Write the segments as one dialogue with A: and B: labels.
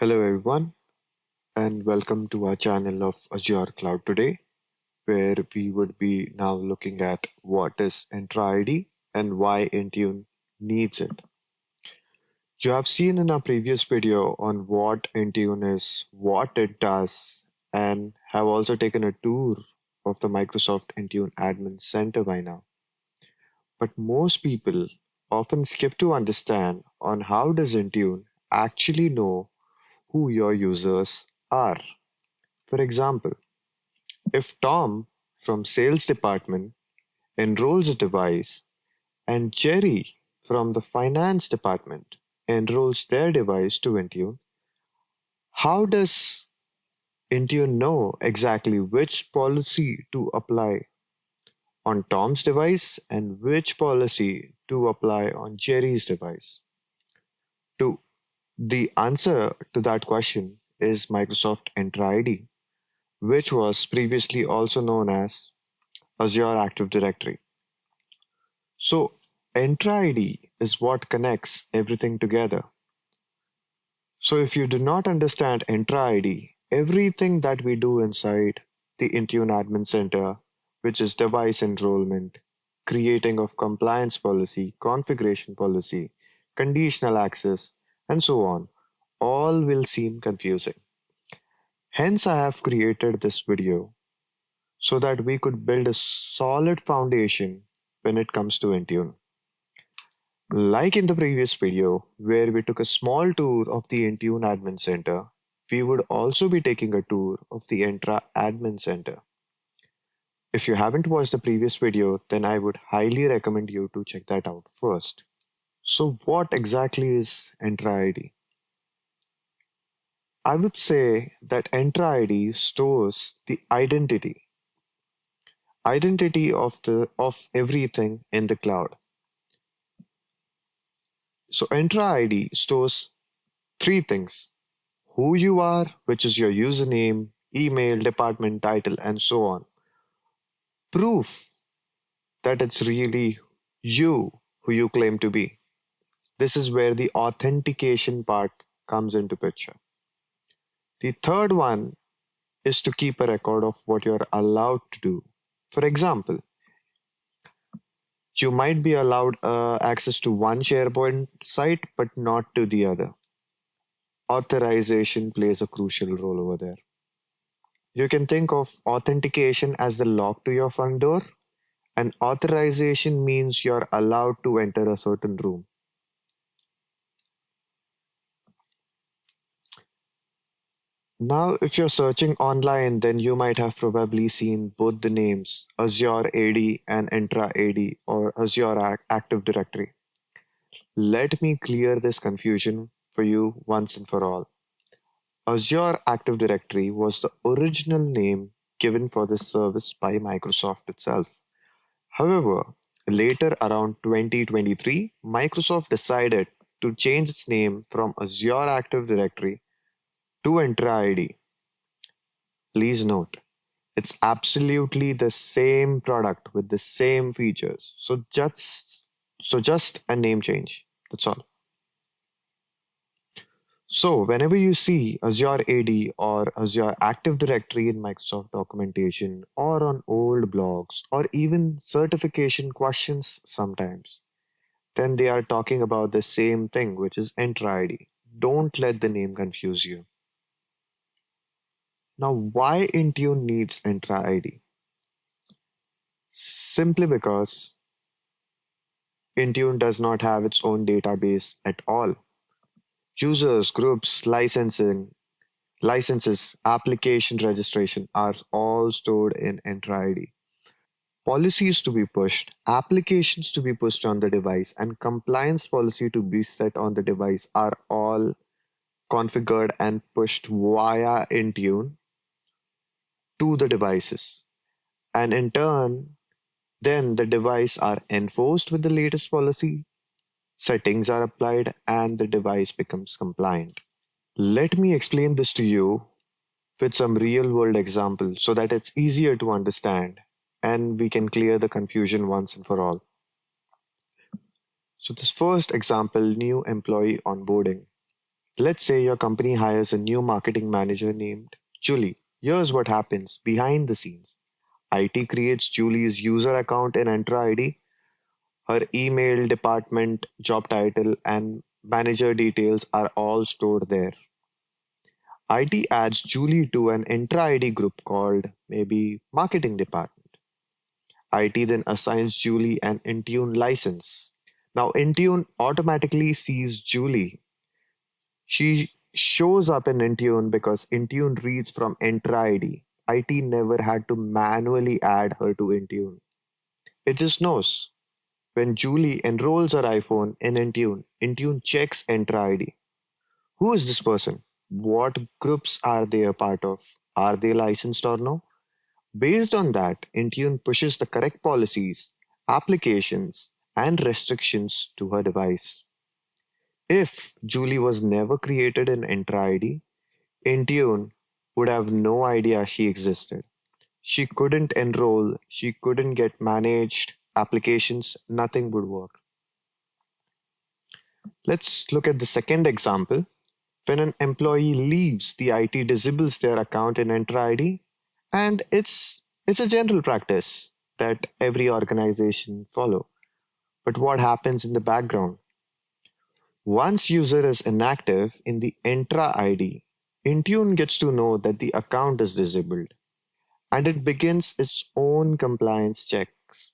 A: Hello, everyone, and welcome to our channel of Azure Cloud Today, where we would be now looking at what is Entra ID and why Intune needs it. You have seen in our previous video on what Intune is, what it does, and have also taken a tour of the Microsoft Intune Admin Center by now. But most people often skip to understand on how does Intune actually know who your users are. For example, if Tom from sales department enrolls a device and Jerry from the finance department enrolls their device to Intune, how does Intune know exactly which policy to apply on Tom's device and which policy to apply on Jerry's device? To the answer to that question is Microsoft Entra ID, which was previously also known as Azure Active Directory. So, Entra ID is what connects everything together. So, if you do not understand Entra ID, everything that we do inside the Intune Admin Center, which is device enrollment, creating of compliance policy, configuration policy, conditional access, and so on, all will seem confusing. Hence, I have created this video so that we could build a solid foundation when it comes to Intune. Like in the previous video, where we took a small tour of the Intune Admin Center, we would also be taking a tour of the Entra Admin Center. If you haven't watched the previous video, then I would highly recommend you to check that out first. So, what exactly is Entra ID? I would say that Entra ID stores the identity of everything in the cloud. So, Entra ID stores three things: who you are, which is your username, email, department title, and so on. Proof that it's really you who you claim to be. This is where the authentication part comes into picture. The third one is to keep a record of what you're allowed to do. For example, you might be allowed access to one SharePoint site but not to the other. Authorization plays a crucial role over there. You can think of authentication as the lock to your front door. An authorization means you're allowed to enter a certain room. Now, if you're searching online, then you might have probably seen both the names Azure AD and Entra AD or Azure Active Directory. Let me clear this confusion for you once and for all. Azure Active Directory was the original name given for this service by Microsoft itself. However, later around 2023, Microsoft decided to change its name from Azure Active Directory to Entra ID. Please note, it's absolutely the same product with the same features. So just a name change. That's all. So whenever you see Azure AD or Azure Active Directory in Microsoft documentation or on old blogs or even certification questions sometimes, then they are talking about the same thing, which is Entra ID. Don't let the name confuse you. Now, why Intune needs Entra ID? Simply because Intune does not have its own database at all. Users, groups, licenses, application registration are all stored in Entra ID. Policies to be pushed, applications to be pushed on the device, and compliance policy to be set on the device are all configured and pushed via Intune to the devices. And in turn, then the device are enforced with the latest policy, settings are applied, and the device becomes compliant. Let me explain this to you with some real world examples so that it's easier to understand and we can clear the confusion once and for all. So, this first example, new employee onboarding. Let's say your company hires a new marketing manager named Julie. Here's what happens behind the scenes. IT creates Julie's user account in Entra ID. Her email, department, job title, and manager details are all stored there. IT adds Julie to an Entra ID group called maybe Marketing Department. IT then assigns Julie an Intune license. Now, Intune automatically sees Julie. She shows up in Intune because Intune reads from Entra ID. IT never had to manually add her to Intune. It just knows. When Julie enrolls her iPhone in Intune, Intune checks Entra ID. Who is this person? What groups are they a part of? Are they licensed or no? Based on that, Intune pushes the correct policies, applications, and restrictions to her device. If Julie was never created in Entra ID, Intune would have no idea she existed. She couldn't enroll, she couldn't get managed applications, nothing would work. Let's look at the second example. When an employee leaves, the IT disables their account in Entra ID, and it's a general practice that every organization follow. But what happens in the background? Once user is inactive in the Entra ID, Intune gets to know that the account is disabled and it begins its own compliance checks.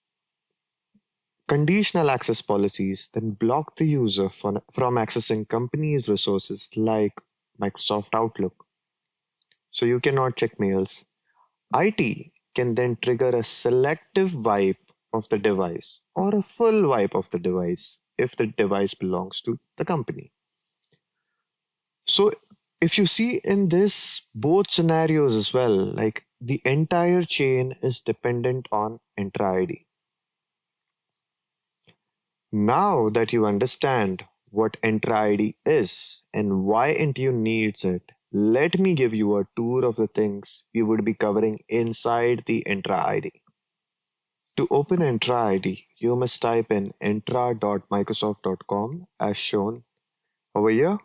A: Conditional access policies then block the user from accessing company's resources like Microsoft Outlook. So you cannot check mails. IT can then trigger a selective wipe of the device or a full wipe of the device if the device belongs to the company. So if you see in this both scenarios as well, like the entire chain is dependent on Entra ID. Now that you understand what Entra ID is and why Intune needs it, let me give you a tour of the things we would be covering inside the Entra ID. To open Entra ID, you must type in entra.microsoft.com as shown over here,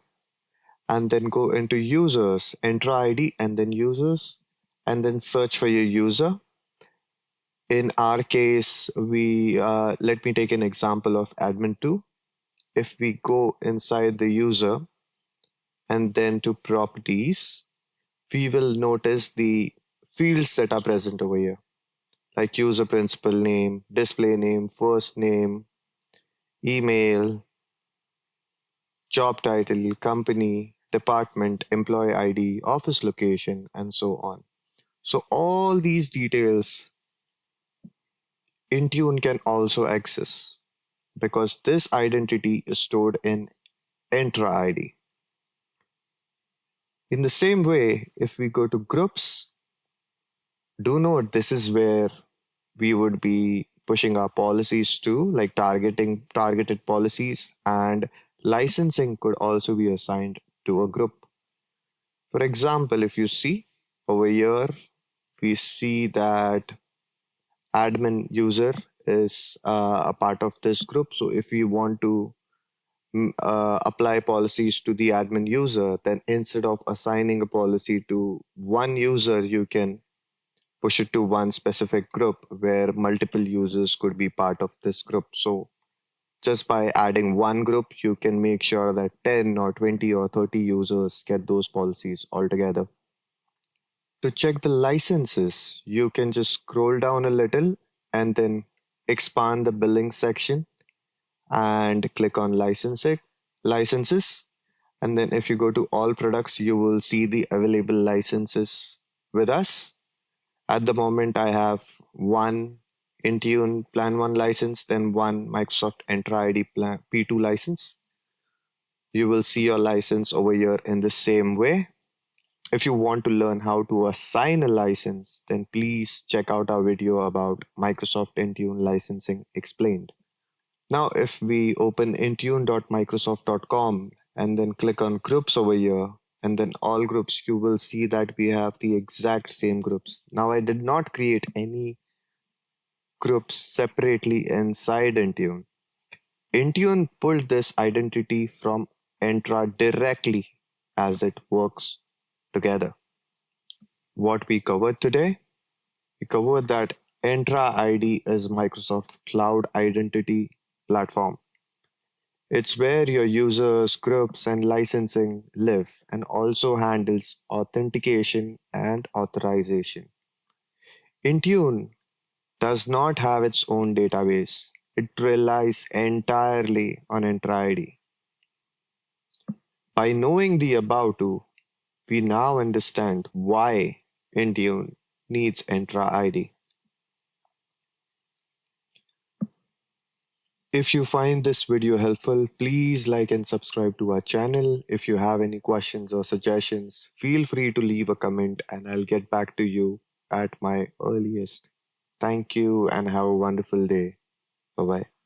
A: and then go into users, Entra ID, and then users, and then search for your user. In our case, we let me take an example of admin2. If we go inside the user and then to properties, we will notice the fields that are present over here, like user principal name, display name, first name, email, job title, company, department, employee ID, office location, and so on. So all these details Intune can also access because this identity is stored in Entra ID. In the same way, if we go to groups, do note this is where we would be pushing our policies to, like targeted policies, and licensing could also be assigned to a group. For example, if you see over here, we see that admin user is a part of this group. So if we want to apply policies to the admin user, then instead of assigning a policy to one user, you can push it to one specific group where multiple users could be part of this group. So just by adding one group, you can make sure that 10 or 20 or 30 users get those policies altogether. To check the licenses, you can just scroll down a little and then expand the billing section and click on licenses. And then if you go to all products, you will see the available licenses with us. At the moment, I have one Intune Plan 1 license, then one Microsoft Entra ID Plan P2 license. You will see your license over here in the same way. If you want to learn how to assign a license, then please check out our video about Microsoft Intune licensing explained. Now, if we open intune.microsoft.com and then click on groups over here, and then all groups, you will see that we have the exact same groups. Now, I did not create any groups separately inside Intune. Intune pulled this identity from Entra directly as it works together. What we covered today? We covered that Entra ID is Microsoft's cloud identity platform. It's where your users, scripts, and licensing live and also handles authentication and authorization. Intune does not have its own database. It relies entirely on Entra ID. By knowing the above two, we now understand why Intune needs Entra ID. If you find this video helpful, please like and subscribe to our channel. If you have any questions or suggestions, feel free to leave a comment and I'll get back to you at my earliest. Thank you and have a wonderful day. Bye bye.